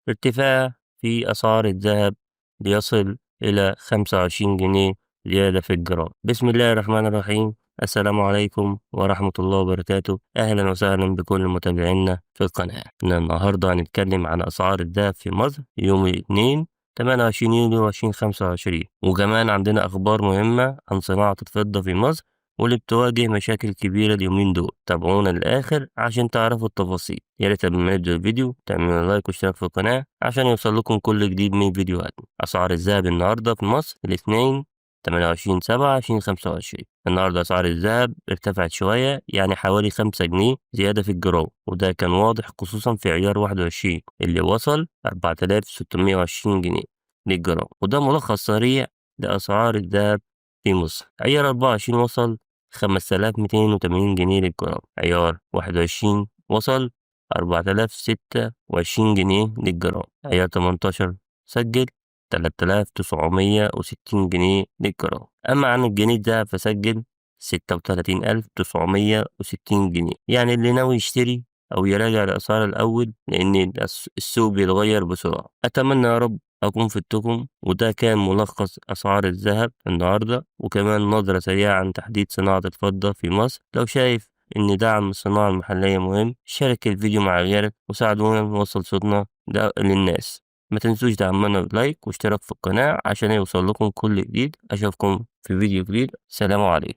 ارتفاع في أسعار الذهب ليصل إلى 25 جنيه زيادة في الجرام. بسم الله الرحمن الرحيم. السلام عليكم ورحمة الله وبركاته. أهلا وسهلا بكل متابعينا في القناة. النهاردة هنتكلم عن أسعار الذهب في مصر يوم الاثنين 28 يوليو 2025، وكمان عندنا أخبار مهمة عن صناعة الفضة في مصر واللي بتواجه مشاكل كبيرة اليومين دول. تابعونا للآخر عشان تعرفوا التفاصيل. يا ريت قبل ما نبدأ الفيديو تعملوا لايك واشتراك في القناة عشان يوصل لكم كل جديد من فيديوهاتنا. أسعار الذهب النهاردة في مصر الاثنين 28/7/2025. النهاردة أسعار الذهب ارتفعت شوية، يعني حوالي 5 جنيه زيادة في الجرام، وده كان واضح خصوصا في عيار 21 اللي وصل 4620 جنيه للجرام. وده ملخص سريع لأسعار الذهب في مصر. عيار 24 وصل 5280 جنيه للجرام، عيار 21 وصل 4026 جنيه للجرام، عيار 18 سجل 3960 جنيه للجرام. أما عن الجنيه الدهب فسجل 36960 جنيه. يعني اللي ناوي يشتري أو يراجع الأسعار الأول، لأن السوق بيتغير بسرعة. أتمنى يا رب أكون فدتكم، وده كان ملخص أسعار الذهب النهاردة، وكمان نظرة سريعة عن تحديد صناعة الفضة في مصر. لو شايف إن دعم الصناعة المحلية مهم، شارك الفيديو مع غيرك وساعدونا نوصل صوتنا ده للناس. ما تنسوش دعمنا بلايك واشتراك في القناة عشان يوصل لكم كل جديد. أشوفكم في فيديو جديد. سلام عليكم.